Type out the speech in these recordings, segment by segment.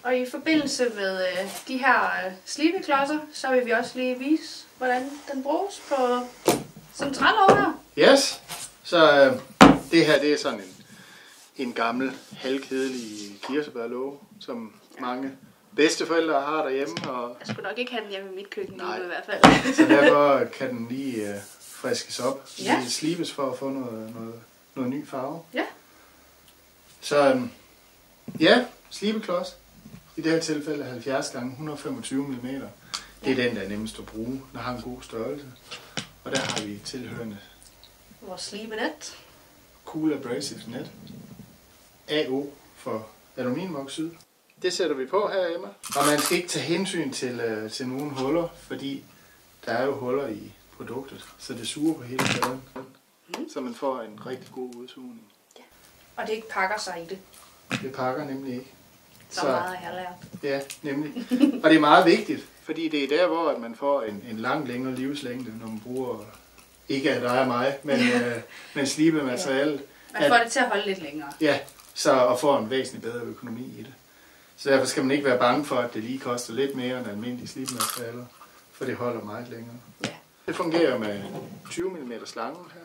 Og i forbindelse med de her slibeklodser, så vil vi også lige vise, hvordan den bruges på centrallåg her. Yes, så det her det er sådan en gammel, halvkedelig kirsebærlåge, som mange bedsteforældre har derhjemme. Og jeg skulle nok ikke have den hjemme i mit køkken nu i hvert fald. Så derfor kan den lige friskes op. Ja. Lige slibes for at få noget ny farve. Ja. Så ja, slibeklods. I det her tilfælde 70 x 125 mm. Det er den, der er nemmest at bruge. Den har en god størrelse. Og der har vi tilhørende vores slibenet. Cool Abrasive net. AO for aluminiumoxid. Det sætter vi på her, Emma. Og man skal ikke tage hensyn til nogle huller, fordi der er jo huller i produktet, så det suger på hele pladen. Så man får en rigtig god udsugning. Ja. Og det ikke pakker sig i det. Det pakker nemlig ikke. Så meget har jeg lært. Ja, nemlig. Og det er meget vigtigt, fordi det er der, hvor man får en lang længere livslængde, når man bruger, ikke af dig og mig, men slibematerialet. Ja. Man får det til at holde lidt længere. Ja, og får en væsentlig bedre økonomi i det. Så derfor skal man ikke være bange for, at det lige koster lidt mere end almindelige slibematerialer, for det holder meget længere. Ja. Det fungerer med 20 mm slange her,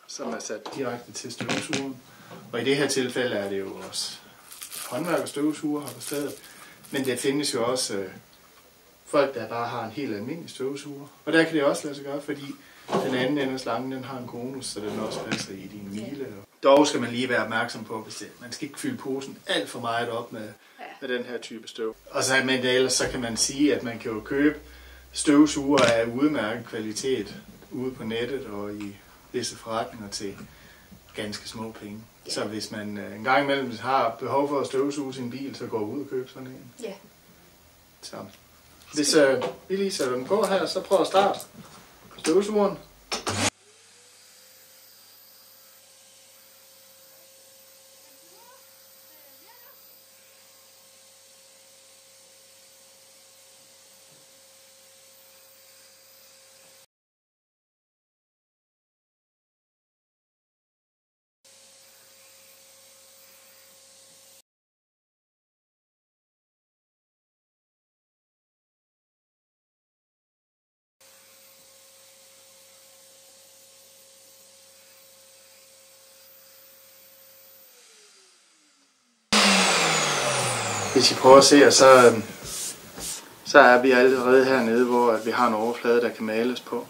som er sat direkte til støvsugeren. Og i det her tilfælde er det jo vores håndværkerstøvsuger her på stedet. Men det findes jo også folk, der bare har en helt almindelig støvsuger. Og der kan det også lade sig gøre, fordi den anden ende af slangen, den har en konus, så den også passer i din hvile. Dog skal man lige være opmærksom på, hvis man skal ikke fylde posen alt for meget op med den her type støv. Og så, men ellers så kan man sige, at man kan jo købe støvsuger af udmærket kvalitet ude på nettet og i visse forretninger til ganske små penge. Ja. Så hvis man en gang imellem har behov for at støvsuge sin bil, så går ud og købe sådan en. Ja. Så hvis vi lige sætter den på her, så prøv at starte støvsugeren. Hvis I prøver at se, så er vi allerede hernede, hvor vi har en overflade, der kan males på.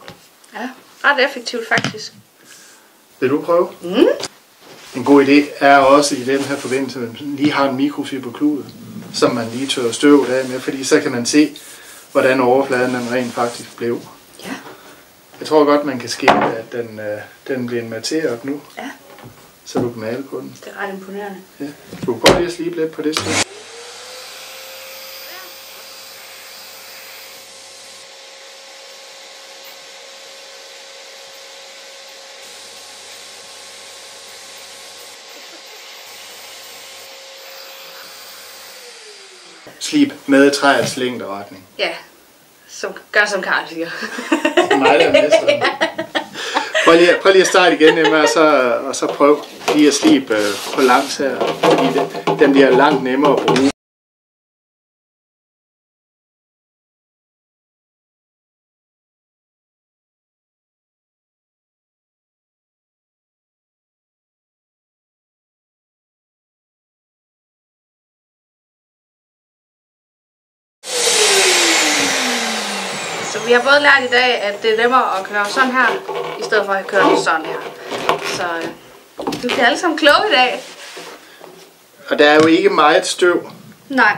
Ja, ret effektivt faktisk. Vil du prøve? Mm. En god idé er også i den her forbindelse, at man lige har en mikrofiberklud, som man lige tørrer støvet af med, fordi så kan man se, hvordan overfladen den rent faktisk blev. Ja. Jeg tror godt, man kan skimme, at den bliver materet nu, ja. Så du kan male på den. Det er ret imponerende. Ja. Du kan godt lige at slibe lidt på det sted. Slib med træets længderetning. Ja, gør som Karl siger. Mig der er mester. Prøv lige at starte igen, Emma, og så prøv lige at slibe på langs her, fordi den bliver langt nemmere at bruge. Så vi har både lært i dag, at det er nemmere at køre sådan her, i stedet for at køre sådan her. Så du bliver alle sammen kloge i dag. Og der er jo ikke meget støv. Nej.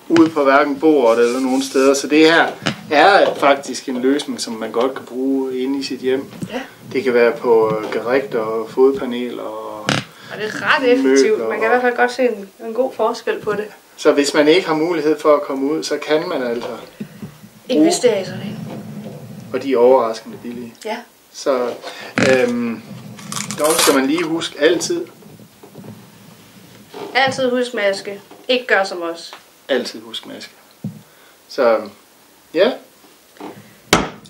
Ude på hverken bordet eller nogen steder, så det her er faktisk en løsning, som man godt kan bruge inde i sit hjem. Ja. Det kan være på gerigter og fodpaneler og det er ret effektivt. Man kan i hvert fald godt se en god forskel på det. Så hvis man ikke har mulighed for at komme ud, så kan man altså investere i sådan en. Og de er overraskende billige. Ja. Så dog skal man lige huske altid. Altid husk maske. Ikke gør som os. Altid husk maske. Så ja.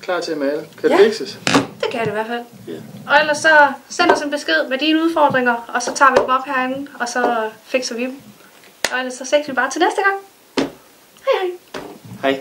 Klar til at male. Kan det fikses? Det kan det i hvert fald. Ja. Og ellers så send os en besked med dine udfordringer, og så tager vi dem op herinde, og så fikser vi dem. Og ellers så ses vi bare til næste gang. Hej.